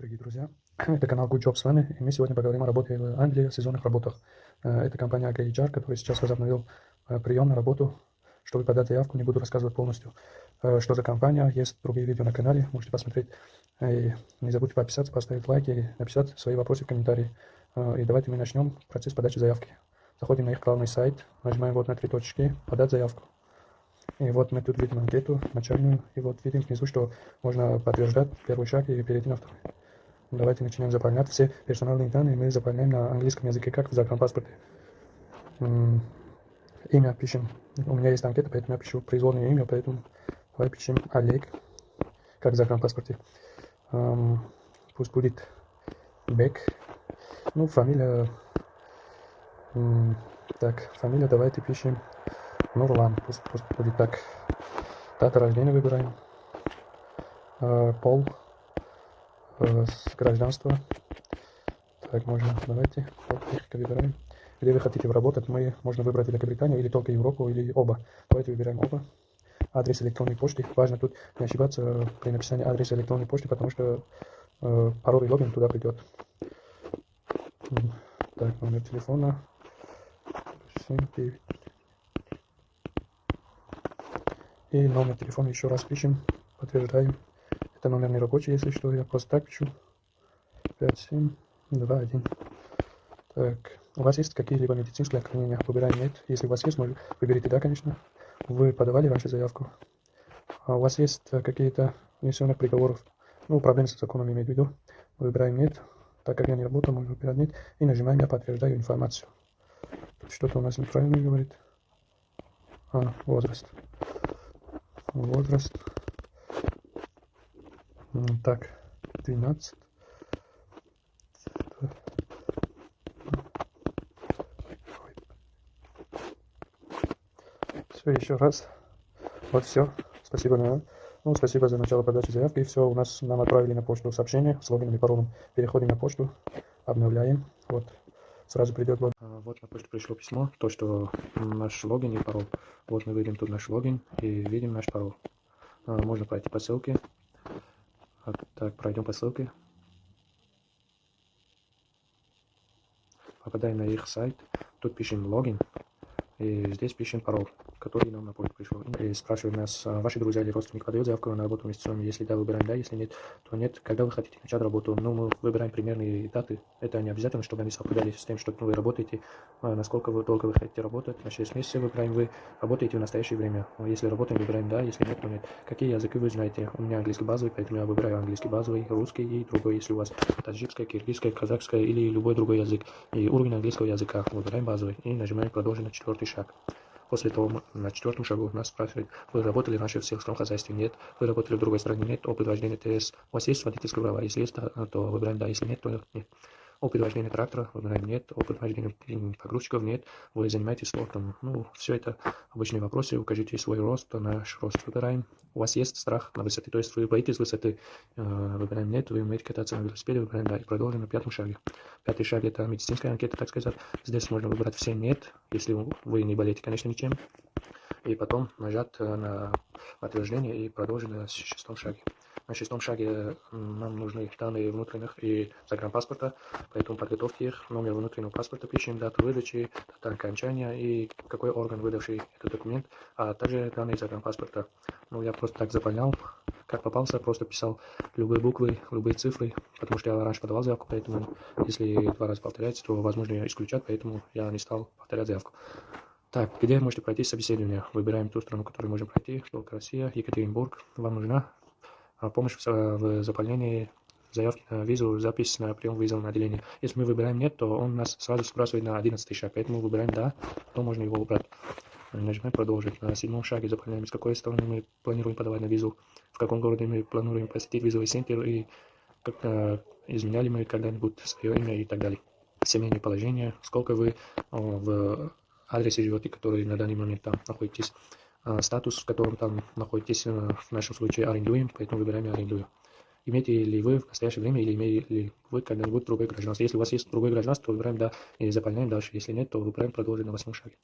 дорогие друзья! Это канал Good Job с вами, и мы сегодня поговорим о работе в Англии, о сезонных работах. Это компания HR, которая сейчас возобновил прием на работу. Чтобы подать заявку, не буду рассказывать полностью, что за компания. Есть другие видео на канале, можете посмотреть. И не забудьте подписаться, поставить лайк и написать свои вопросы в комментарии. И давайте мы начнем процесс подачи заявки. Заходим на их главный сайт, нажимаем вот на 3 точки «Подать заявку». И вот мы тут видим анкету начальную, и вот видим внизу, что можно подтверждать первый шаг и перейти на второй. Давайте начнем заполнять все персональные данные. Мы заполняем на английском языке, как в загранпаспорте. Имя пишем. У меня есть анкета, поэтому я пишу произвольное имя, поэтому давай пишем Олег, как в загранпаспорте. Пусть будет Бек. Ну, фамилия. Так, фамилия давайте пишем Нурлан. Пусть будет так. Дата рождения выбираем. Пол. Гражданство. Так, можно, давайте, выбираем. Где вы хотите работать, можно выбрать Великобританию, или только Европу, или оба. Давайте выбираем оба. Адрес электронной почты. Важно тут не ошибаться при написании адреса электронной почты, потому что пароль и логин туда придет. Так, номер телефона. 79. И номер телефона еще раз пишем, подтверждаем. Это номер не рабочий, если что, я просто так пишу. 5721. Так, у вас есть какие-либо медицинские отклонения? Выбираем нет. Если у вас есть, выберите да, конечно. Вы подавали раньше заявку? А у вас есть какие-то внесенных приговоров? Ну, проблемы с законом имею в виду. Выбираем нет. Так как я не работал, можно выбирать нет. И нажимаем «Я подтверждаю информацию». Тут что-то у нас неправильно говорит. Возраст. Возраст. Так, 12. Все, еще раз. Вот все. Спасибо. Спасибо за начало подачи заявки. И все, нам отправили на почту сообщение с логином и паролем. Переходим на почту, обновляем. Вот, сразу придет вот. Вот на почту пришло письмо, то, что наш логин и пароль. Вот мы видим тут наш логин и видим наш пароль. Можно пройти по ссылке. Так, пройдем по ссылке. Попадаем на их сайт. Тут пишем логин. И здесь пишем пароль, который нам на почту пришел. И спрашивают нас, ваши друзья или родственники подают заявку на работу вместе с вами. Если да, выбираем да, если нет, то нет. Когда вы хотите начать работу, мы выбираем примерные даты. Это не обязательно, чтобы они совпадали с тем, что вы работаете, насколько долго вы хотите работать. На 6 месяцев выбираем, вы работаете в настоящее время. Если работаем, выбираем да, если нет, то нет. Какие языки вы знаете? У меня английский базовый, поэтому я выбираю английский базовый, русский и другой, если у вас таджикское, киргизское, казахское или любой другой язык. И уровень английского языка выбираем базовый и нажимаем «Продолжить» на 4-й шаг. После того, на 4-м шагу нас спрашивают, вы работали раньше в сельском хозяйстве? Нет. Вы работали в другой стране? Нет. Опыт вождения ТС. У вас есть водительские права? Если есть, то выбираем да. Если нет, то нет. Опыт вождения трактора? Выбираем нет. Опыт вождения погрузчиков? Нет. Вы занимаетесь спортом? Все это обычные вопросы. Укажите свой рост, наш рост выбираем. У вас есть страх на высоте, то есть вы боитесь высоты? Выбираем нет. Вы умеете кататься на велосипеде? Выбираем да. И продолжим на 5-м шаге. 5-й шаг — это медицинская анкета, так сказать. Здесь можно выбрать все нет, если вы не болеете, конечно, ничем. И потом нажать на подтверждение и продолжить на 6-м шаге. На 6-м шаге нам нужны данные внутренних и загранпаспорта, поэтому подготовьте их. Номер внутреннего паспорта пишем, дату выдачи, дату окончания и какой орган, выдавший этот документ, а также данные загранпаспорта. Я просто так заполнял, как попался, просто писал любые буквы, любые цифры, потому что я раньше подавал заявку, поэтому если 2 раза повторяется, то возможно ее исключать, поэтому я не стал повторять заявку. Так, где можете пройти собеседование? Выбираем ту страну, которую можем пройти. Только Россия, Екатеринбург. Вам нужна помощь в заполнении заявки на визу, запись на прием визового отделения. Если мы выбираем нет, то он нас сразу сбрасывает на 11-й шаг, поэтому выбираем да, то можно его убрать. Нажимаем продолжить. На 7-м шаге заполняем, с какой стороны мы планируем подавать на визу, в каком городе мы планируем посетить визовый центр и изменяли мы когда-нибудь свое имя и так далее. Семейное положение, сколько вы в адресе живете, который на данный момент там находитесь, статус, в котором там находитесь, в нашем случае арендуем, поэтому выбираем арендую. Имеете ли вы в настоящее время или имеете ли вы когда-нибудь другое гражданство? Если у вас есть другое гражданство, то выбираем да и заполняем дальше. Если нет, то выбираем продолжить на 8-м шаге.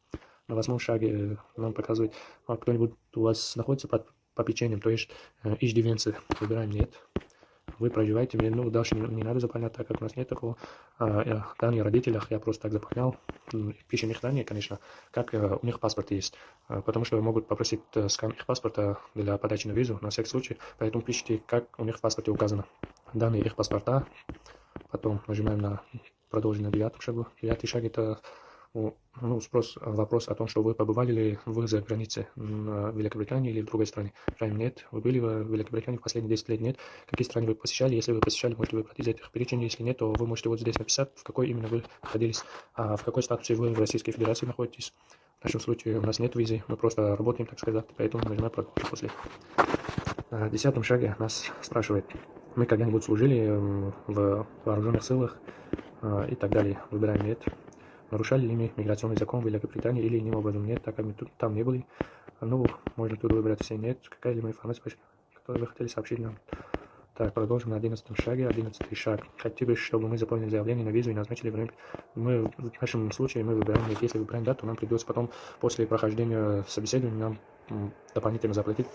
На 8-м шаге нам показывает, кто-нибудь у вас находится под попечением, то есть иждивенцы. Выбираем нет. вы проживаете, мне, ну, дальше не надо заполнять, так как у нас нет такого. Данные о родителях я просто так заполнял. Пишем их данные, конечно, как у них паспорт есть, потому что могут попросить скан их паспорта для подачи на визу, на всякий случай, поэтому пишите, как у них в паспорте указано. Данные их паспорта, потом нажимаем на продолжить на девятом шагу. Девятый шаг — это вопрос о том, что вы побывали ли вы за границей в Великобритании или в другой стране. Правильно, нет. Вы были в Великобритании в последние 10 лет, нет. Какие страны вы посещали? Если вы посещали, можете выбрать из этих перечень. Если нет, то вы можете вот здесь написать, в какой именно вы находились, в какой статусе вы в Российской Федерации находитесь. В нашем случае у нас нет визы, мы просто работаем, так сказать, поэтому нажимаем продолжить после. На 10-м шаге нас спрашивает, мы когда-нибудь служили в вооруженных силах и так далее. Выбираем нет. Нарушали ли мы миграционный закон в Великобритании или иным образом нет, так как мы там не были. Ну, можно тут выбрать все нет. Какая-либо информация, которую вы хотели сообщить нам. Так, продолжим на 11-м шаге. 11-й шаг. Хотите, чтобы мы заполнили заявление на визу и назначили время. В нашем случае мы выбираем нет. Если выбираем да, то нам придется потом, после прохождения собеседования, нам дополнительно заплатить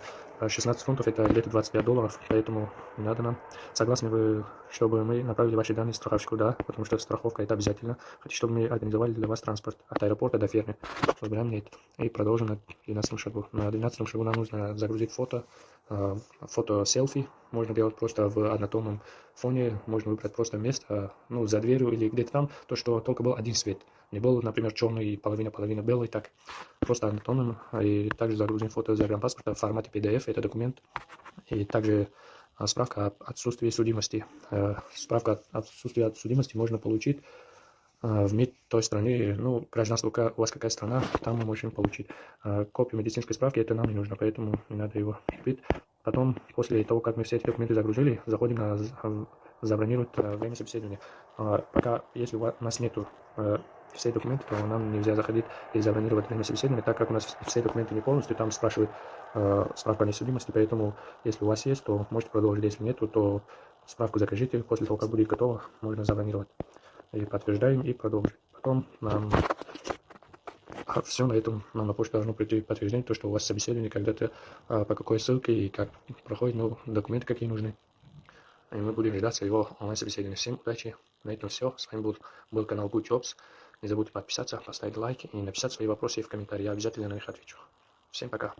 16 фунтов, это где-то $25, поэтому не надо нам. Согласны вы, чтобы мы направили ваши данные страховщику? Да, потому что страховка это обязательно. Хотите, чтобы мы организовали для вас транспорт от аэропорта до фермы? Выбираем нет. И продолжим на 12-м шагу. На 12-м шагу нам нужно загрузить фото селфи. Можно делать просто в однотонном фоне, можно выбрать просто место, за дверью или где-то там, то, что только был один свет. Не был, например, черный, половина белый, так, просто однотонным. И также загрузим фото загранпаспорта в формате PDF, это документ. И также справка об отсутствии судимости. Справка об отсутствии судимости можно получить в МИД той страны, гражданство у вас какая страна, там мы можем получить. Копию медицинской справки, это нам не нужно, поэтому не надо его купить. Потом, после того, как мы все эти документы загрузили, заходим на забронировать время собеседования. Пока, если у нас нету все документы, то нам нельзя заходить и забронировать время собеседования, так как у нас все документы не полностью, там спрашивают справка о несудимости, поэтому, если у вас есть, то можете продолжить, если нету, то справку закажите, после того, как будет готово, можно забронировать. И подтверждаем, и продолжим. Потом все на этом нам на почту должно прийти подтверждение, то, что у вас собеседование когда-то, по какой ссылке и как проходит, документы какие нужны. И мы будем ждать своего онлайн-собеседования. Всем удачи. На этом все. С вами был канал Good Jobs. Не забудьте подписаться, поставить лайк и написать свои вопросы в комментарии. Я обязательно на них отвечу. Всем пока.